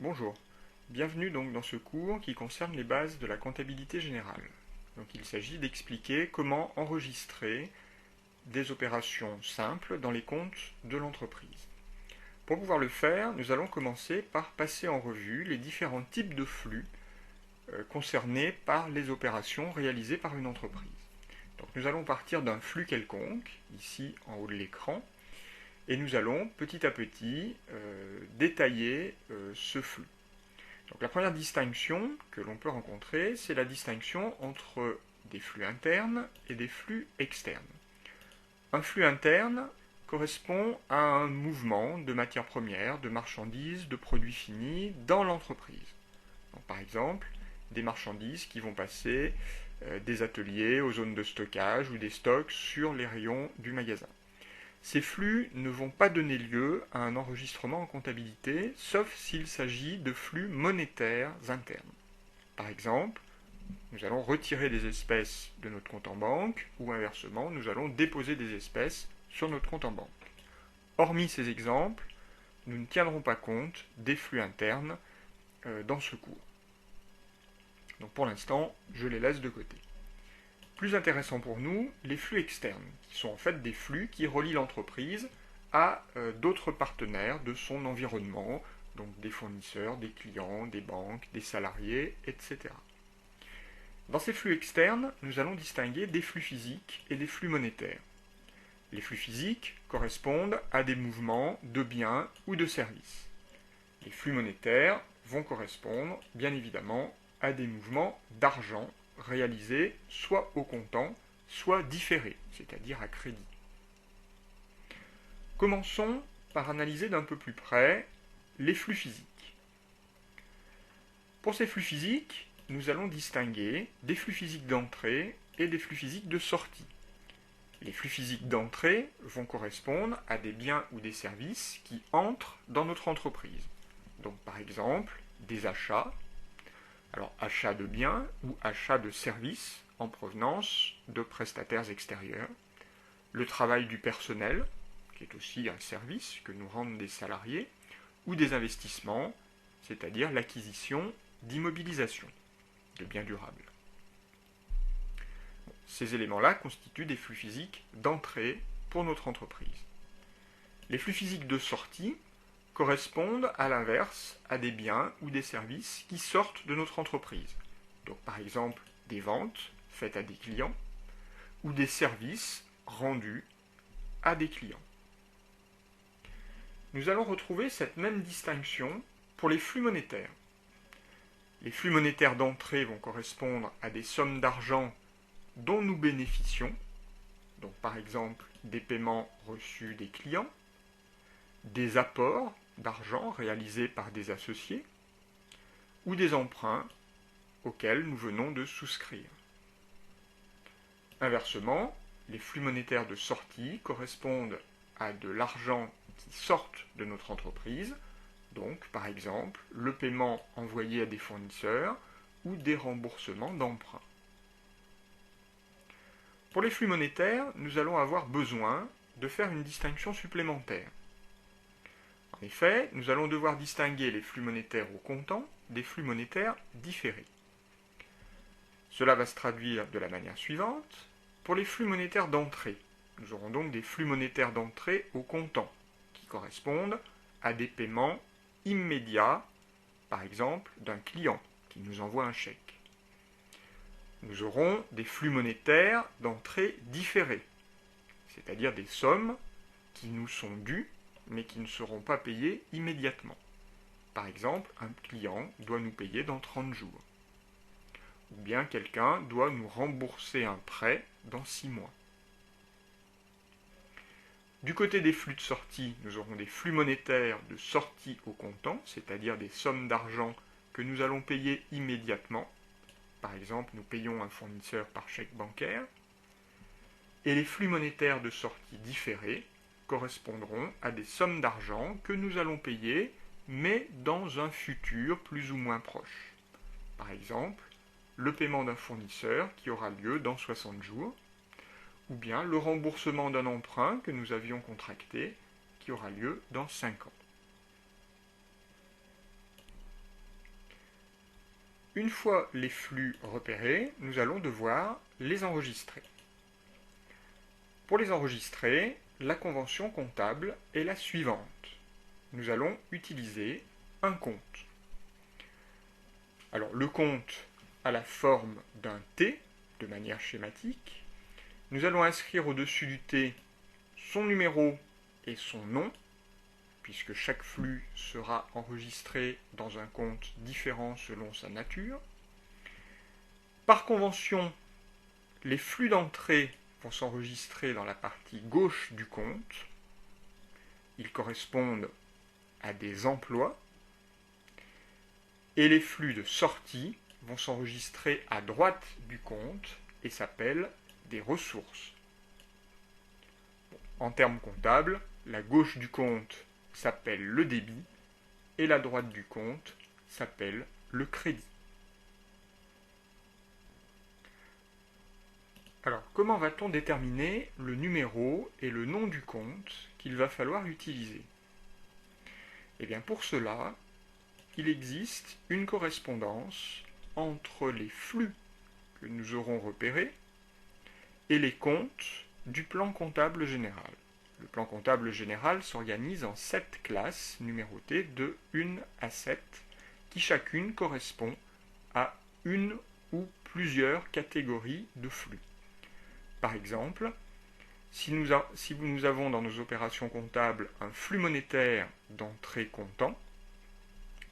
Bonjour, bienvenue donc dans ce cours qui concerne les bases de la comptabilité générale. Donc il s'agit d'expliquer comment enregistrer des opérations simples dans les comptes de l'entreprise. Pour pouvoir le faire, nous allons commencer par passer en revue les différents types de flux concernés par les opérations réalisées par une entreprise. Donc nous allons partir d'un flux quelconque, ici en haut de l'écran, et nous allons petit à petit détailler ce flux. Donc la première distinction que l'on peut rencontrer, c'est la distinction entre des flux internes et des flux externes. Un flux interne correspond à un mouvement de matières premières, de marchandises, de produits finis dans l'entreprise. Par exemple, des marchandises qui vont passer des ateliers aux zones de stockage ou des stocks sur les rayons du magasin. Ces flux ne vont pas donner lieu à un enregistrement en comptabilité, sauf s'il s'agit de flux monétaires internes. Par exemple, nous allons retirer des espèces de notre compte en banque, ou inversement, nous allons déposer des espèces sur notre compte en banque. Hormis ces exemples, nous ne tiendrons pas compte des flux internes dans ce cours. Donc pour l'instant, je les laisse de côté. Plus intéressant pour nous, les flux externes, qui sont en fait des flux qui relient l'entreprise à d'autres partenaires de son environnement, donc des fournisseurs, des clients, des banques, des salariés, etc. Dans ces flux externes, nous allons distinguer des flux physiques et des flux monétaires. Les flux physiques correspondent à des mouvements de biens ou de services. Les flux monétaires vont correspondre, bien évidemment, à des mouvements d'argent réalisés soit au comptant, soit différés, c'est-à-dire à crédit. Commençons par analyser d'un peu plus près les flux physiques. Pour ces flux physiques, nous allons distinguer des flux physiques d'entrée et des flux physiques de sortie. Les flux physiques d'entrée vont correspondre à des biens ou des services qui entrent dans notre entreprise. Donc par exemple, des achats, alors achat de biens ou achat de services en provenance de prestataires extérieurs, le travail du personnel, qui est aussi un service que nous rendent des salariés, ou des investissements, c'est-à-dire l'acquisition d'immobilisation, de biens durables. Ces éléments-là constituent des flux physiques d'entrée pour notre entreprise. Les flux physiques de sortie correspondent à l'inverse à des biens ou des services qui sortent de notre entreprise. Donc par exemple des ventes faites à des clients ou des services rendus à des clients. Nous allons retrouver cette même distinction pour les flux monétaires. Les flux monétaires d'entrée vont correspondre à des sommes d'argent dont nous bénéficions, donc par exemple des paiements reçus des clients, des apports d'argent réalisés par des associés, ou des emprunts auxquels nous venons de souscrire. Inversement, les flux monétaires de sortie correspondent à de l'argent qui sort de notre entreprise, donc par exemple le paiement envoyé à des fournisseurs ou des remboursements d'emprunts. Pour les flux monétaires, nous allons avoir besoin de faire une distinction supplémentaire. En effet, nous allons devoir distinguer les flux monétaires au comptant des flux monétaires différés. Cela va se traduire de la manière suivante. Pour les flux monétaires d'entrée, nous aurons donc des flux monétaires d'entrée au comptant, qui correspondent à des paiements immédiats, par exemple d'un client qui nous envoie un chèque. Nous aurons des flux monétaires d'entrée différés, c'est-à-dire des sommes qui nous sont dues mais qui ne seront pas payées immédiatement. Par exemple, un client doit nous payer dans 30 jours. Ou bien quelqu'un doit nous rembourser un prêt dans 6 mois. Du côté des flux de sortie, nous aurons des flux monétaires de sortie au comptant, c'est-à-dire des sommes d'argent que nous allons payer immédiatement. Par exemple, nous payons un fournisseur par chèque bancaire. Et les flux monétaires de sortie différés correspondront à des sommes d'argent que nous allons payer, mais dans un futur plus ou moins proche. Par exemple, le paiement d'un fournisseur qui aura lieu dans 60 jours, ou bien le remboursement d'un emprunt que nous avions contracté qui aura lieu dans 5 ans. une fois les flux repérés, nous allons devoir les enregistrer. Pour les enregistrer, la convention comptable est la suivante. Nous allons utiliser un compte. Alors, le compte a la forme d'un T, de manière schématique. Nous allons inscrire au-dessus du T son numéro et son nom, puisque chaque flux sera enregistré dans un compte différent selon sa nature. Par convention, les flux d'entrée vont s'enregistrer dans la partie gauche du compte. Ils correspondent à des emplois. Et les flux de sortie vont s'enregistrer à droite du compte et s'appellent des ressources. En termes comptables, la gauche du compte s'appelle le débit et la droite du compte s'appelle le crédit. Alors, comment va-t-on déterminer le numéro et le nom du compte qu'il va falloir utiliser? Eh bien, pour cela, il existe une correspondance entre les flux que nous aurons repérés et les comptes du plan comptable général. Le plan comptable général s'organise en 7 classes numérotées de 1 à 7, qui chacune correspond à une ou plusieurs catégories de flux. Par exemple, si nous avons dans nos opérations comptables un flux monétaire d'entrée comptant,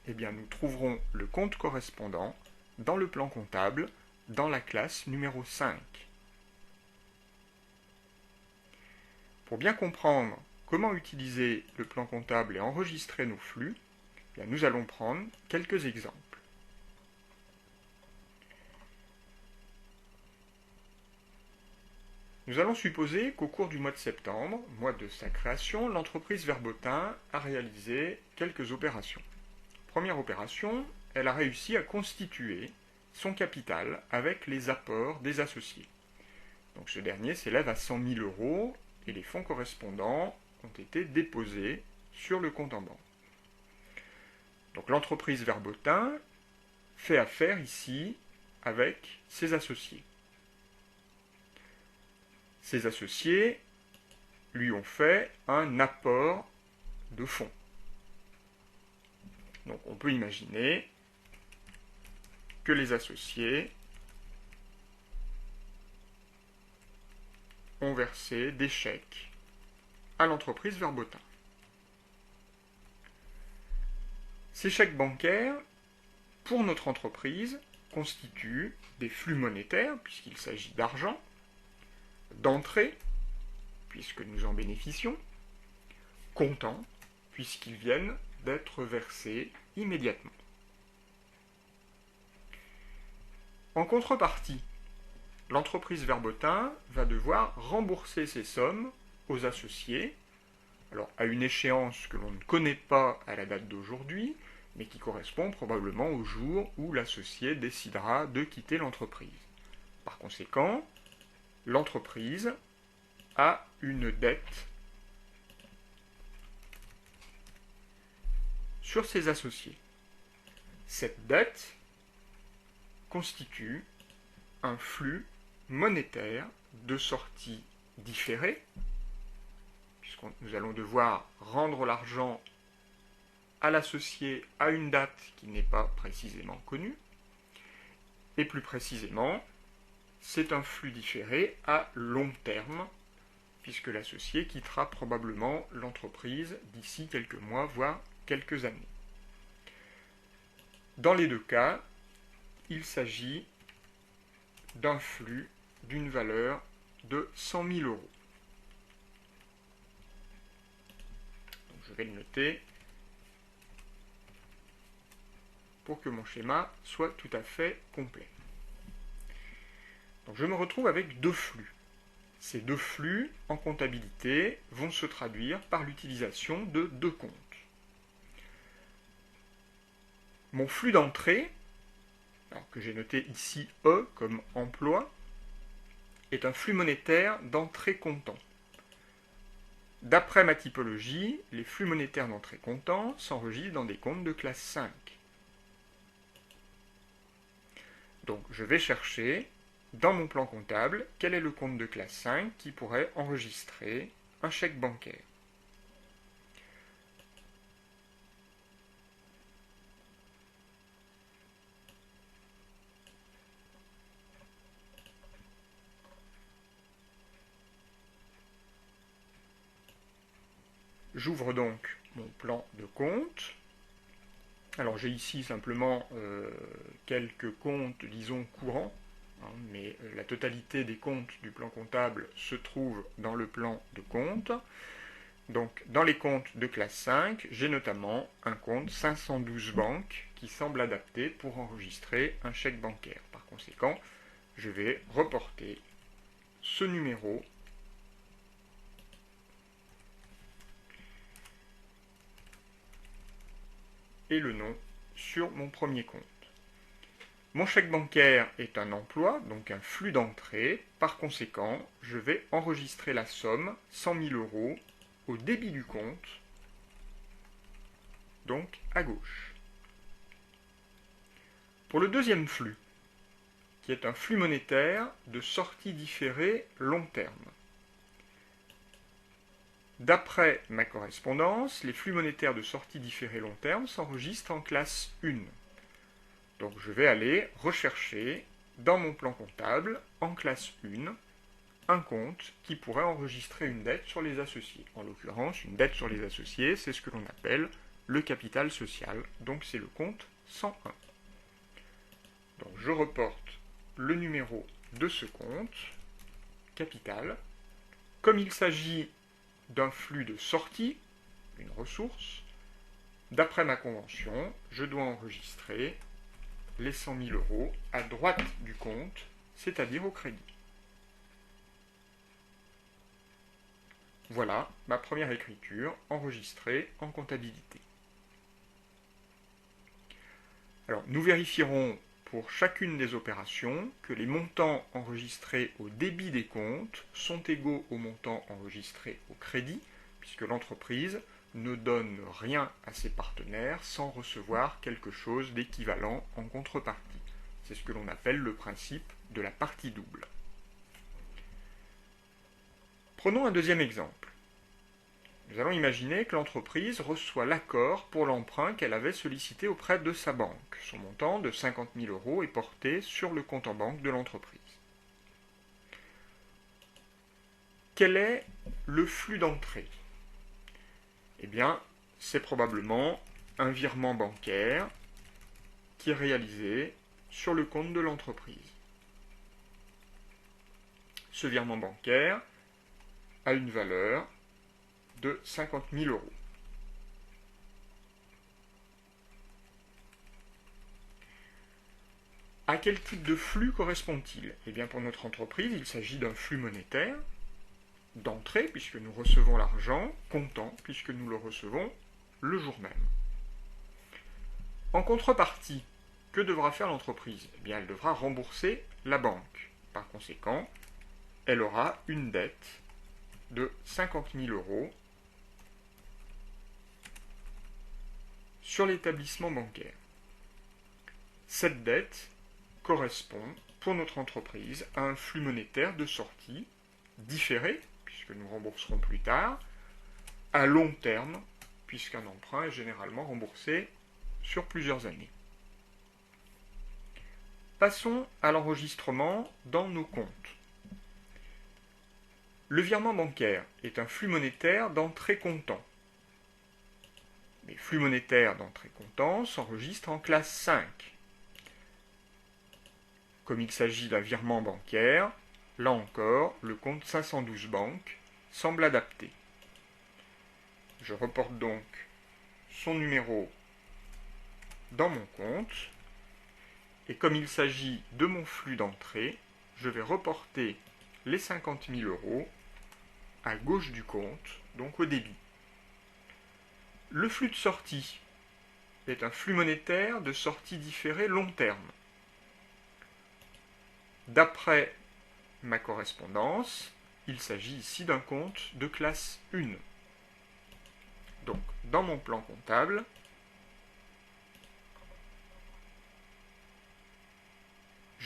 eh bien nous trouverons le compte correspondant dans le plan comptable, dans la classe numéro 5. Pour bien comprendre comment utiliser le plan comptable et enregistrer nos flux, eh bien, nous allons prendre quelques exemples. Nous allons supposer qu'au cours du mois de septembre, mois de sa création, l'entreprise Verbotin a réalisé quelques opérations. Première opération, elle a réussi à constituer son capital avec les apports des associés. Donc ce dernier s'élève à 100 000 € et les fonds correspondants ont été déposés sur le compte en banque. Donc l'entreprise Verbotin fait affaire ici avec ses associés. Ses associés lui ont fait un apport de fonds. Donc on peut imaginer que les associés ont versé des chèques à l'entreprise Verbotin. Ces chèques bancaires, pour notre entreprise, constituent des flux monétaires, puisqu'il s'agit d'argent, d'entrée, puisque nous en bénéficions, comptant, puisqu'ils viennent d'être versés immédiatement. En contrepartie, l'entreprise Verbotin va devoir rembourser ces sommes aux associés, alors à une échéance que l'on ne connaît pas à la date d'aujourd'hui, mais qui correspond probablement au jour où l'associé décidera de quitter l'entreprise. Par conséquent, l'entreprise a une dette sur ses associés. Cette dette constitue un flux monétaire de sortie différée, puisque nous allons devoir rendre l'argent à l'associé à une date qui n'est pas précisément connue, et plus précisément, c'est un flux différé à long terme, puisque l'associé quittera probablement l'entreprise d'ici quelques mois, voire quelques années. Dans les deux cas, il s'agit d'un flux d'une valeur de 100 000 €. Donc je vais le noter pour que mon schéma soit tout à fait complet. Donc je me retrouve avec deux flux. Ces deux flux, en comptabilité, vont se traduire par l'utilisation de deux comptes. Mon flux d'entrée, que j'ai noté ici E comme emploi, est un flux monétaire d'entrée comptant. D'après ma typologie, les flux monétaires d'entrée comptant s'enregistrent dans des comptes de classe 5. Donc je vais chercher dans mon plan comptable quel est le compte de classe 5 qui pourrait enregistrer un chèque bancaire. J'ouvre donc mon plan de compte. Alors j'ai ici simplement quelques comptes, disons, courants, hein, mais la totalité des comptes du plan comptable se trouve dans le plan de compte. Donc dans les comptes de classe 5, j'ai notamment un compte 512 banques qui semble adapté pour enregistrer un chèque bancaire. Par conséquent, je vais reporter ce numéro et le nom sur mon premier compte. Mon chèque bancaire est un emploi, donc un flux d'entrée. Par conséquent, je vais enregistrer la somme, 100 000 euros, au débit du compte, donc à gauche. Pour le deuxième flux, qui est un flux monétaire de sortie différée long terme. D'après ma correspondance, les flux monétaires de sortie différée long terme s'enregistrent en classe 1. Donc je vais aller rechercher dans mon plan comptable, en classe 1, un compte qui pourrait enregistrer une dette sur les associés. En l'occurrence, une dette sur les associés, c'est ce que l'on appelle le capital social, donc c'est le compte 101. Donc je reporte le numéro de ce compte, capital. Comme il s'agit d'un flux de sortie, une ressource, d'après ma convention, je dois enregistrer les 100 000 euros à droite du compte, c'est-à-dire au crédit. Voilà ma première écriture enregistrée en comptabilité. Alors, nous vérifierons pour chacune des opérations que les montants enregistrés au débit des comptes sont égaux aux montants enregistrés au crédit, puisque l'entreprise ne donne rien à ses partenaires sans recevoir quelque chose d'équivalent en contrepartie. C'est ce que l'on appelle le principe de la partie double. Prenons un deuxième exemple. Nous allons imaginer que l'entreprise reçoit l'accord pour l'emprunt qu'elle avait sollicité auprès de sa banque. Son montant de 50 000 euros est porté sur le compte en banque de l'entreprise. Quel est le flux d'entrée? Eh bien, c'est probablement un virement bancaire qui est réalisé sur le compte de l'entreprise. Ce virement bancaire a une valeur de 50 000 euros. À quel type de flux correspond-il? Eh bien, pour notre entreprise, il s'agit d'un flux monétaire d'entrée, puisque nous recevons l'argent, comptant, puisque nous le recevons le jour même. En contrepartie, que devra faire l'entreprise? Eh bien, elle devra rembourser la banque. Par conséquent, elle aura une dette de 50 000 euros sur l'établissement bancaire. Cette dette correspond, pour notre entreprise, à un flux monétaire de sortie différé, puisque nous rembourserons plus tard, à long terme, puisqu'un emprunt est généralement remboursé sur plusieurs années. Passons à l'enregistrement dans nos comptes. Le virement bancaire est un flux monétaire d'entrée comptant. Les flux monétaires d'entrée comptant s'enregistrent en classe 5. Comme il s'agit d'un virement bancaire, là encore, le compte 512 banques semble adapté. Je reporte donc son numéro dans mon compte, et comme il s'agit de mon flux d'entrée, je vais reporter les 50 000 euros à gauche du compte, donc au débit. Le flux de sortie est un flux monétaire de sortie différée long terme. D'après ma correspondance, il s'agit ici d'un compte de classe 1. Donc, dans mon plan comptable,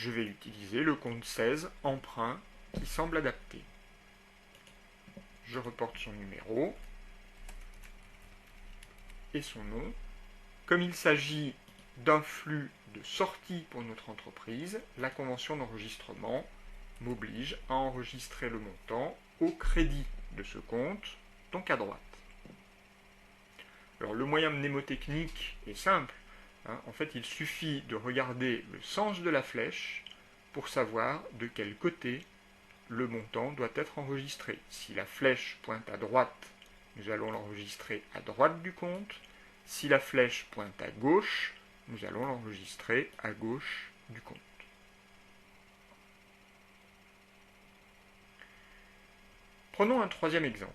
je vais utiliser le compte 16 emprunt qui semble adapté. Je reporte son numéro et son nom. Comme il s'agit d'un flux de sortie pour notre entreprise, la convention d'enregistrement m'oblige à enregistrer le montant au crédit de ce compte, donc à droite. Alors le moyen mnémotechnique est simple. En fait, il suffit de regarder le sens de la flèche pour savoir de quel côté le montant doit être enregistré. Si la flèche pointe à droite, nous allons l'enregistrer à droite du compte. Si la flèche pointe à gauche, nous allons l'enregistrer à gauche du compte. Prenons un troisième exemple.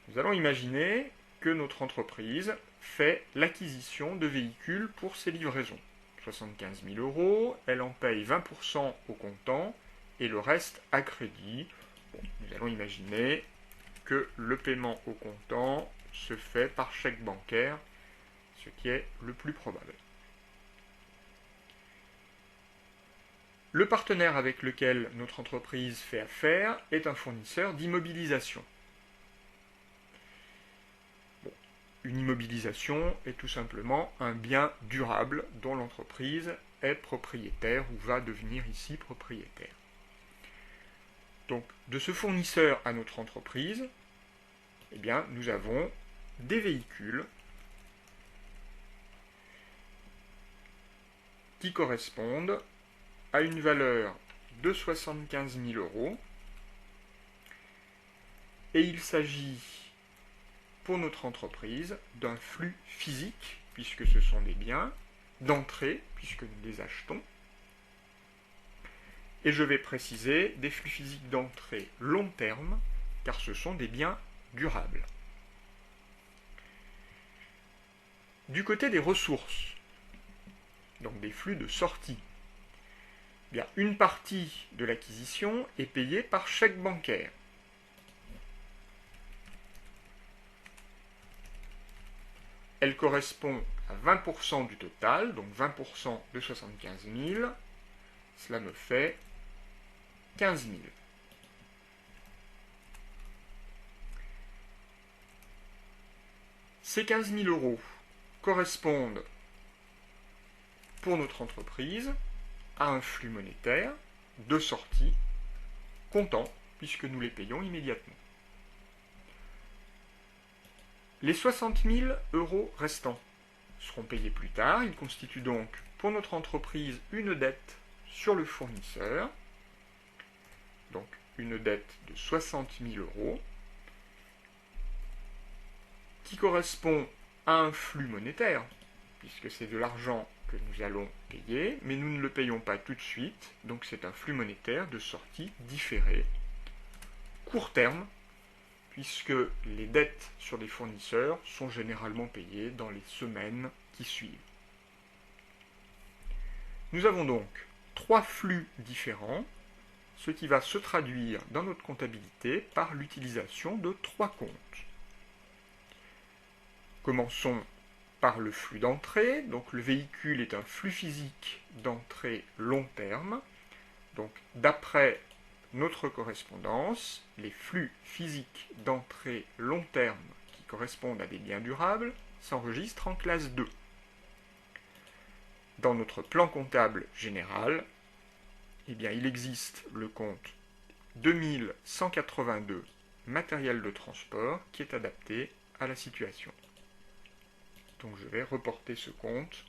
Nous allons imaginer que notre entreprise fait l'acquisition de véhicules pour ses livraisons. 75 000 euros, elle en paye 20% au comptant et le reste à crédit. Nous allons imaginer que le paiement au comptant se fait par chèque bancaire, ce qui est le plus probable. Le partenaire avec lequel notre entreprise fait affaire est un fournisseur d'immobilisation. Une immobilisation est tout simplement un bien durable dont l'entreprise est propriétaire ou va devenir ici propriétaire. Donc, de ce fournisseur à notre entreprise, eh bien, nous avons des véhicules qui correspondent à une valeur de 75 000 euros et il s'agit pour notre entreprise d'un flux physique, puisque ce sont des biens, d'entrée, puisque nous les achetons, et je vais préciser des flux physiques d'entrée long terme, car ce sont des biens durables. Du côté des ressources, donc des flux de sortie, eh bien, une partie de l'acquisition est payée par chèque bancaire. Elle correspond à 20% du total, donc 20% de 75 000, cela me fait 15 000. Ces 15 000 euros correspondent pour notre entreprise à un flux monétaire de sortie comptant, puisque nous les payons immédiatement. Les 60 000 euros restants seront payés plus tard. Ils constituent donc pour notre entreprise une dette sur le fournisseur, donc une dette de 60 000 euros, qui correspond à un flux monétaire, puisque c'est de l'argent que nous allons payer, mais nous ne le payons pas tout de suite, donc c'est un flux monétaire de sortie différée, court terme, puisque les dettes sur les fournisseurs sont généralement payées dans les semaines qui suivent. Nous avons donc trois flux différents, ce qui va se traduire dans notre comptabilité par l'utilisation de trois comptes. Commençons par le flux d'entrée. Donc le véhicule est un flux physique d'entrée long terme. Donc d'après notre correspondance, les flux physiques d'entrée long terme qui correspondent à des biens durables s'enregistrent en classe 2. Dans notre plan comptable général, eh bien, il existe le compte 2182 matériel de transport qui est adapté à la situation. Donc je vais reporter ce compte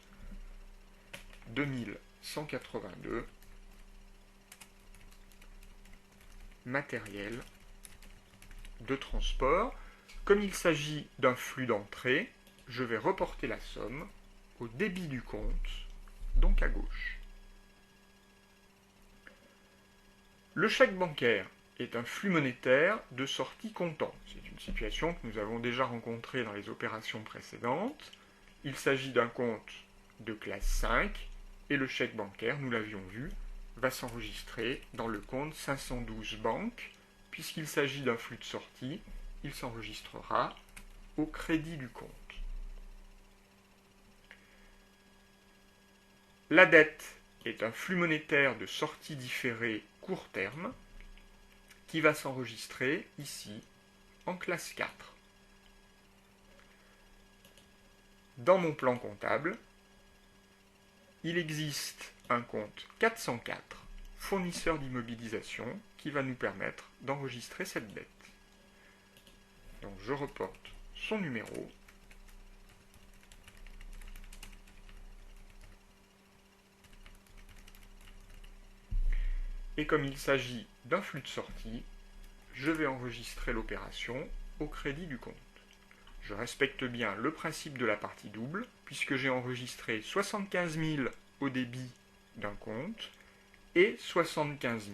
2182 matériel de transport. Comme il s'agit d'un flux d'entrée, je vais reporter la somme au débit du compte, donc à gauche. Le chèque bancaire est un flux monétaire de sortie comptant. C'est une situation que nous avons déjà rencontrée dans les opérations précédentes. Il s'agit d'un compte de classe 5 et le chèque bancaire, nous l'avions vu, va s'enregistrer dans le compte 512 banque. Puisqu'il s'agit d'un flux de sortie, il s'enregistrera au crédit du compte. La dette est un flux monétaire de sortie différée court terme qui va s'enregistrer ici en classe 4. Dans mon plan comptable, il existe un compte 404, fournisseur d'immobilisation, qui va nous permettre d'enregistrer cette dette. Donc je reporte son numéro. Et comme il s'agit d'un flux de sortie, je vais enregistrer l'opération au crédit du compte. Je respecte bien le principe de la partie double, puisque j'ai enregistré 75 000 au débit d'un compte et 75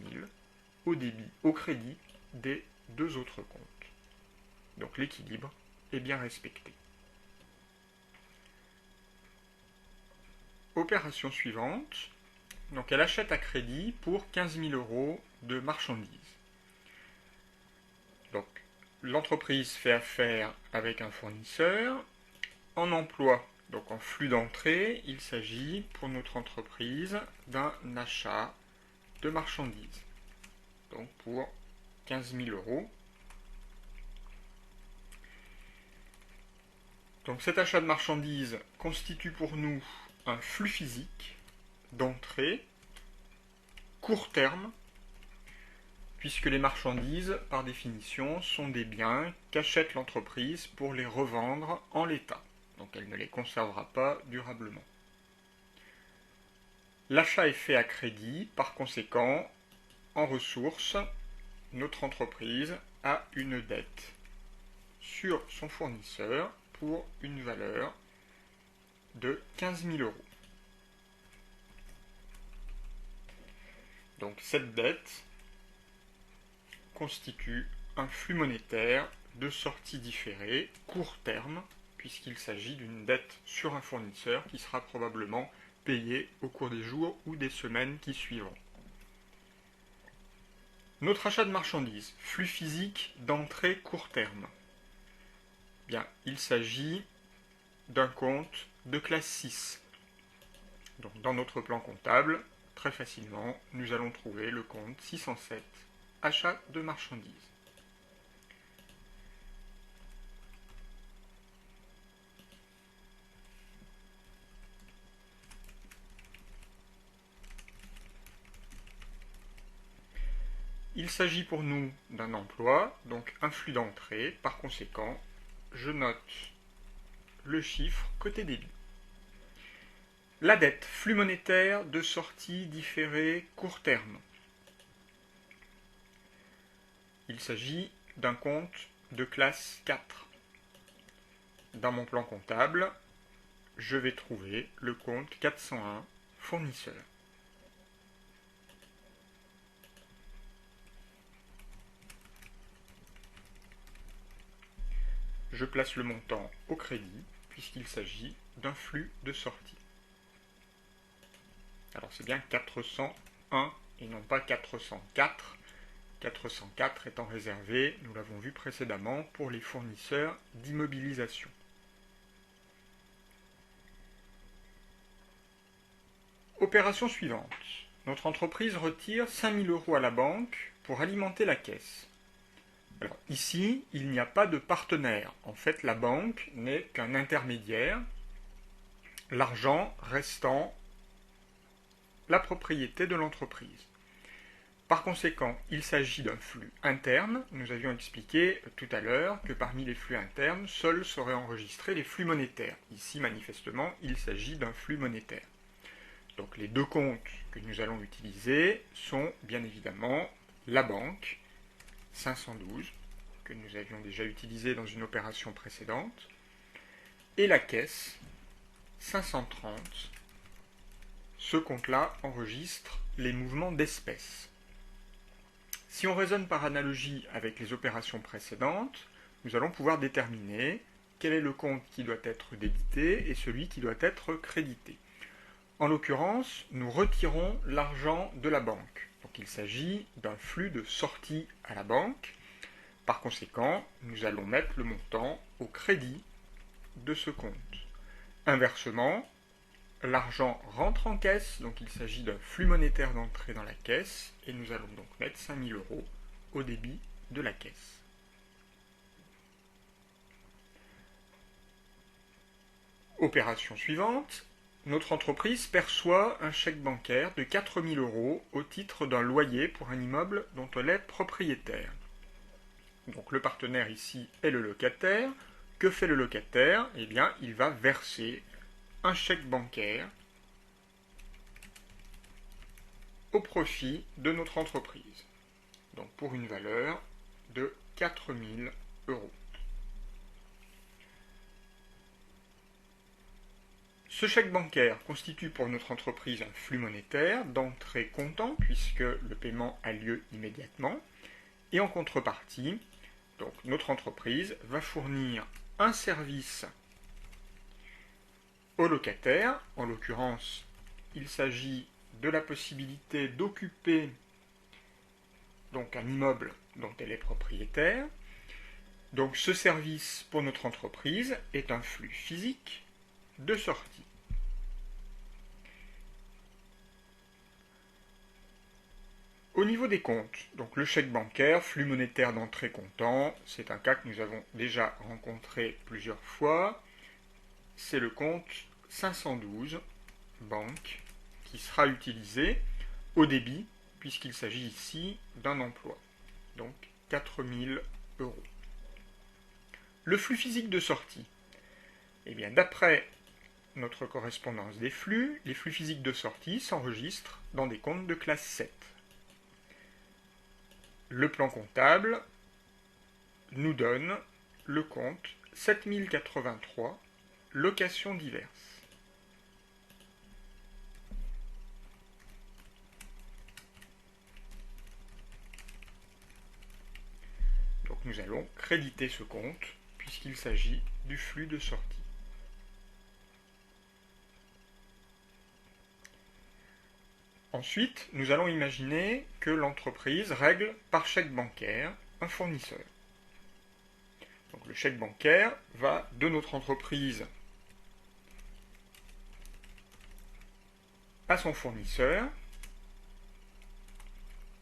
000 au crédit des deux autres comptes. Donc l'équilibre est bien respecté. Opération suivante. Donc elle achète à crédit pour 15 000 € de marchandises. Donc l'entreprise fait affaire avec un fournisseur. En emploi, donc en flux d'entrée, il s'agit pour notre entreprise d'un achat de marchandises. Donc pour 15 000 €. Donc cet achat de marchandises constitue pour nous un flux physique d'entrée court terme, puisque les marchandises, par définition, sont des biens qu'achète l'entreprise pour les revendre en l'état. Donc elle ne les conservera pas durablement. L'achat est fait à crédit, par conséquent, en ressources, notre entreprise a une dette sur son fournisseur pour une valeur de 15 000 €. Donc cette dette constitue un flux monétaire de sortie différée, court terme, puisqu'il s'agit d'une dette sur un fournisseur qui sera probablement payé au cours des jours ou des semaines qui suivront. Notre achat de marchandises, flux physique d'entrée court terme. Bien, il s'agit d'un compte de classe 6. Donc dans notre plan comptable, très facilement, nous allons trouver le compte 607, achat de marchandises. Il s'agit pour nous d'un emploi, donc un flux d'entrée. Par conséquent, je note le chiffre côté débit. La dette, flux monétaire de sortie différée court terme. Il s'agit d'un compte de classe 4. Dans mon plan comptable, je vais trouver le compte 401, fournisseur. Je place le montant au crédit, puisqu'il s'agit d'un flux de sortie. Alors c'est bien 401 et non pas 404. 404 étant réservé, nous l'avons vu précédemment, pour les fournisseurs d'immobilisation. Opération suivante. Notre entreprise retire 5 000 € à la banque pour alimenter la caisse. Alors ici, il n'y a pas de partenaire. En fait, la banque n'est qu'un intermédiaire, l'argent restant la propriété de l'entreprise. Par conséquent, il s'agit d'un flux interne. Nous avions expliqué tout à l'heure que parmi les flux internes, seuls seraient enregistrés les flux monétaires. Ici, manifestement, il s'agit d'un flux monétaire. Donc les deux comptes que nous allons utiliser sont bien évidemment la banque, 512, que nous avions déjà utilisé dans une opération précédente, et la caisse, 530. Ce compte-là enregistre les mouvements d'espèces. Si on raisonne par analogie avec les opérations précédentes, nous allons pouvoir déterminer quel est le compte qui doit être débité et celui qui doit être crédité. En l'occurrence, nous retirons l'argent de la banque. Donc il s'agit d'un flux de sortie à la banque. Par conséquent, nous allons mettre le montant au crédit de ce compte. Inversement, l'argent rentre en caisse, donc il s'agit d'un flux monétaire d'entrée dans la caisse, et nous allons donc mettre 5 000 € au débit de la caisse. Opération suivante, notre entreprise perçoit un chèque bancaire de 4 000 € au titre d'un loyer pour un immeuble dont elle est propriétaire. Donc le partenaire ici est le locataire. Que fait le locataire? Eh bien, il va verser un chèque bancaire au profit de notre entreprise. Donc pour une valeur de 4 000 €. Ce chèque bancaire constitue pour notre entreprise un flux monétaire d'entrée comptant puisque le paiement a lieu immédiatement. Et en contrepartie, donc notre entreprise va fournir un service au locataire. En l'occurrence, il s'agit de la possibilité d'occuper donc un immeuble dont elle est propriétaire. Donc ce service pour notre entreprise est un flux physique de sortie. Au niveau des comptes, donc le chèque bancaire, flux monétaire d'entrée comptant, c'est un cas que nous avons déjà rencontré plusieurs fois. C'est le compte 512, banque, qui sera utilisé au débit, puisqu'il s'agit ici d'un emploi. Donc 4 000 €. Le flux physique de sortie. Eh bien, d'après notre correspondance des flux, les flux physiques de sortie s'enregistrent dans des comptes de classe 7. Le plan comptable nous donne le compte 7083, locations diverses. Donc nous allons créditer ce compte puisqu'il s'agit du flux de sortie. Ensuite, nous allons imaginer que l'entreprise règle par chèque bancaire un fournisseur. Donc le chèque bancaire va de notre entreprise à son fournisseur,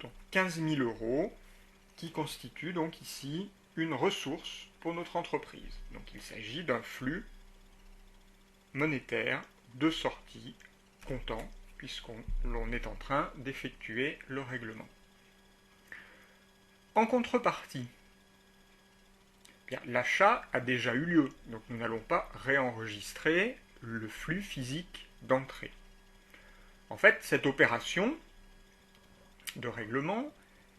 donc 15 000 € qui constitue donc ici une ressource pour notre entreprise. Donc il s'agit d'un flux monétaire de sortie comptant puisqu'on est en train d'effectuer le règlement. En contrepartie, l'achat a déjà eu lieu, donc nous n'allons pas réenregistrer le flux physique d'entrée. En fait, cette opération de règlement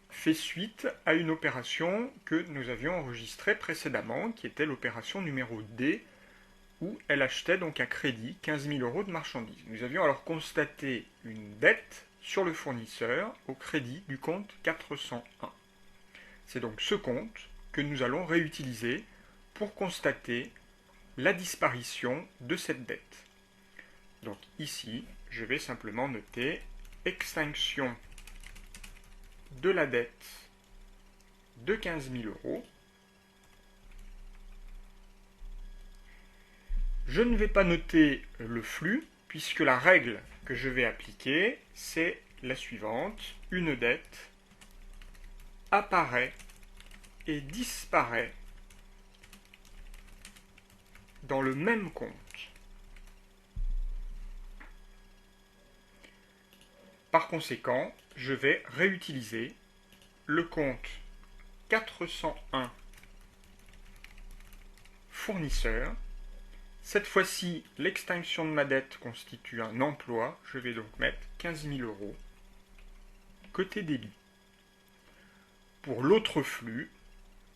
fait suite à une opération que nous avions enregistrée précédemment, qui était l'opération numéro D, où elle achetait donc à crédit 15 000 € de marchandises. Nous avions alors constaté une dette sur le fournisseur au crédit du compte 401. C'est donc ce compte que nous allons réutiliser pour constater la disparition de cette dette. Donc ici, je vais simplement noter extinction de la dette de 15 000 €. Je ne vais pas noter le flux, puisque la règle que je vais appliquer, c'est la suivante. Une dette apparaît et disparaît dans le même compte. Par conséquent, je vais réutiliser le compte 401 fournisseur. Cette fois-ci, l'extinction de ma dette constitue un emploi. Je vais donc mettre 15 000 € côté débit. Pour l'autre flux,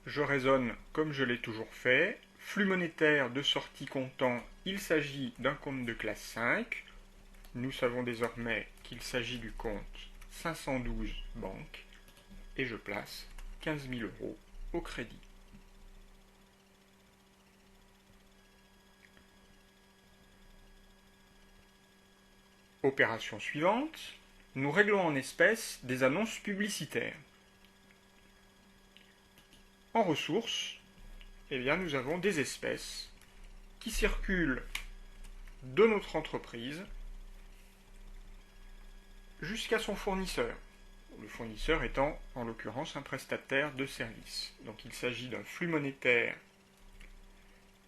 je raisonne comme je l'ai toujours fait. Flux monétaire de sortie comptant, il s'agit d'un compte de classe 5. Nous savons désormais qu'il s'agit du compte 512 banque. Et je place 15 000 € au crédit. Opération suivante, nous réglons en espèces des annonces publicitaires. En ressources, eh bien, nous avons des espèces qui circulent de notre entreprise jusqu'à son fournisseur. Le fournisseur étant en l'occurrence un prestataire de service. Donc il s'agit d'un flux monétaire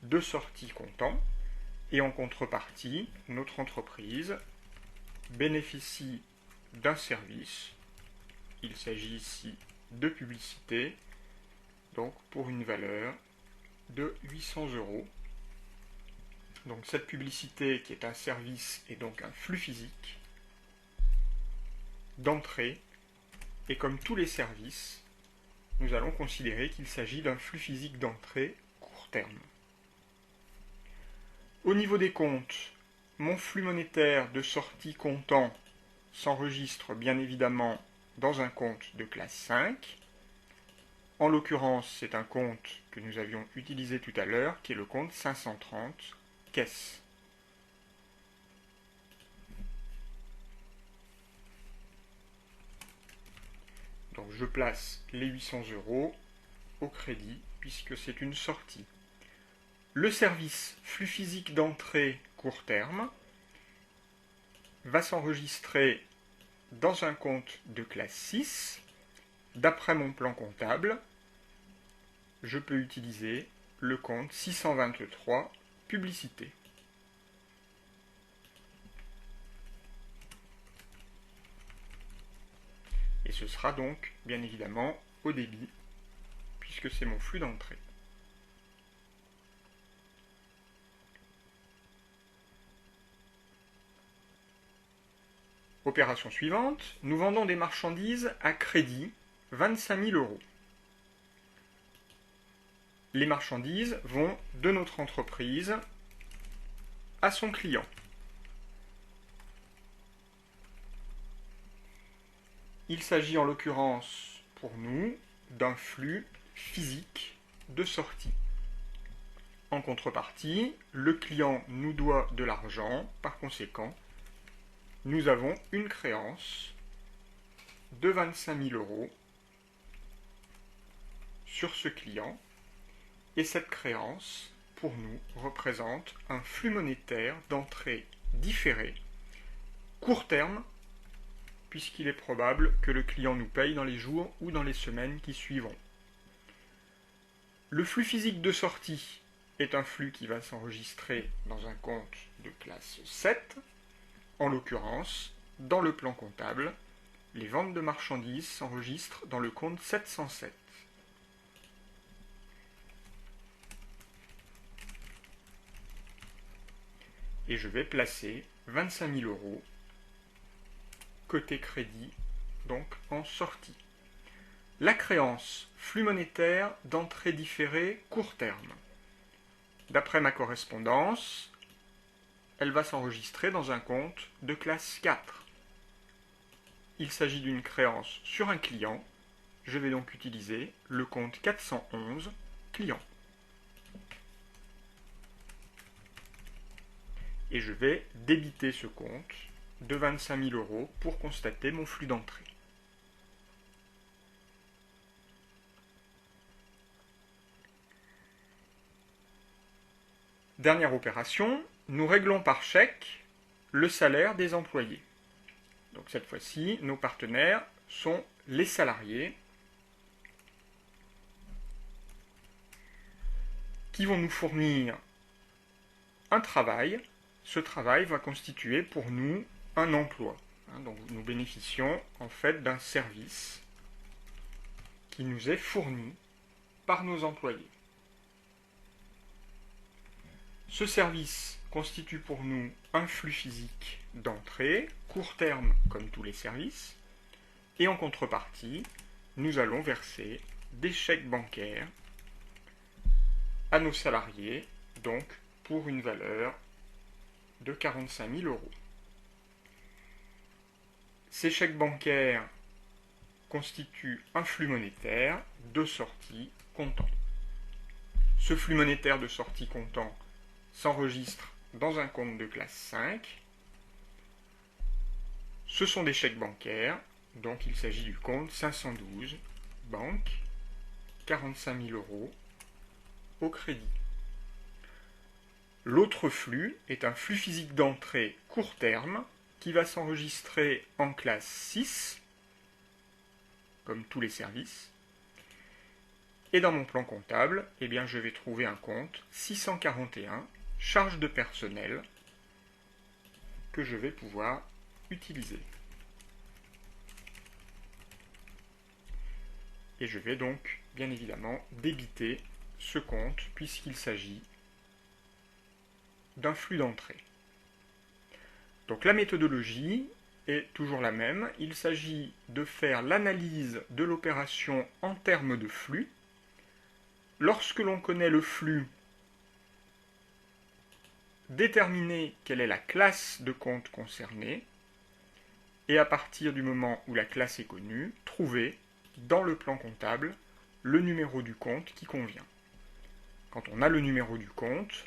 de sortie comptant et en contrepartie, notre entreprise bénéficie d'un service. Il s'agit ici de publicité, donc pour une valeur de 800 €. Donc cette publicité qui est un service est donc un flux physique d'entrée, et comme tous les services, nous allons considérer qu'il s'agit d'un flux physique d'entrée court terme. Au niveau des comptes, mon flux monétaire de sortie comptant s'enregistre bien évidemment dans un compte de classe 5. En l'occurrence, c'est un compte que nous avions utilisé tout à l'heure, qui est le compte 530 caisse. Donc je place les 800 € au crédit, puisque c'est une sortie. Le service flux physique d'entrée court terme va s'enregistrer dans un compte de classe 6. D'après mon plan comptable, je peux utiliser le compte 623 publicité. Et ce sera donc, bien évidemment, au débit, puisque c'est mon flux d'entrée. Opération suivante, nous vendons des marchandises à crédit, 25 000 €. Les marchandises vont de notre entreprise à son client. Il s'agit en l'occurrence pour nous d'un flux physique de sortie. En contrepartie, le client nous doit de l'argent, par conséquent, nous avons une créance de 25 000 € sur ce client, et cette créance, pour nous, représente un flux monétaire d'entrée différé, court terme, puisqu'il est probable que le client nous paye dans les jours ou dans les semaines qui suivront. Le flux physique de sortie est un flux qui va s'enregistrer dans un compte de classe 7. En l'occurrence, dans le plan comptable, les ventes de marchandises s'enregistrent dans le compte 707. Et je vais placer 25 000 € côté crédit, donc en sortie. La créance, flux monétaire d'entrée différée court terme. D'après ma correspondance, elle va s'enregistrer dans un compte de classe 4. Il s'agit d'une créance sur un client. Je vais donc utiliser le compte 411 client. Et je vais débiter ce compte de 25 000 € pour constater mon flux d'entrée. Dernière opération, nous réglons par chèque le salaire des employés. Donc cette fois-ci, nos partenaires sont les salariés qui vont nous fournir un travail. Ce travail va constituer pour nous un emploi. Donc nous bénéficions en fait d'un service qui nous est fourni par nos employés. Ce service constitue pour nous un flux physique d'entrée, court terme comme tous les services, et en contrepartie, nous allons verser des chèques bancaires à nos salariés, donc pour une valeur de 45 000 €. Ces chèques bancaires constituent un flux monétaire de sortie comptant. Ce flux monétaire de sortie comptant s'enregistre dans un compte de classe 5. Ce sont des chèques bancaires, donc il s'agit du compte 512, banque, 45 000 € au crédit. L'autre flux est un flux physique d'entrée court terme qui va s'enregistrer en classe 6, comme tous les services. Et dans mon plan comptable, eh bien, je vais trouver un compte 641, charge de personnel, que je vais pouvoir utiliser. Et je vais donc, bien évidemment, débiter ce compte puisqu'il s'agit d'un flux d'entrée. Donc la méthodologie est toujours la même. Il s'agit de faire l'analyse de l'opération en termes de flux. Lorsque l'on connaît le flux, déterminer quelle est la classe de compte concernée, et à partir du moment où la classe est connue, trouver dans le plan comptable le numéro du compte qui convient. Quand on a le numéro du compte,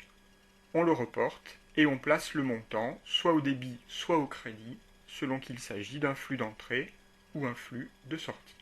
on le reporte et on place le montant soit au débit, soit au crédit, selon qu'il s'agit d'un flux d'entrée ou un flux de sortie.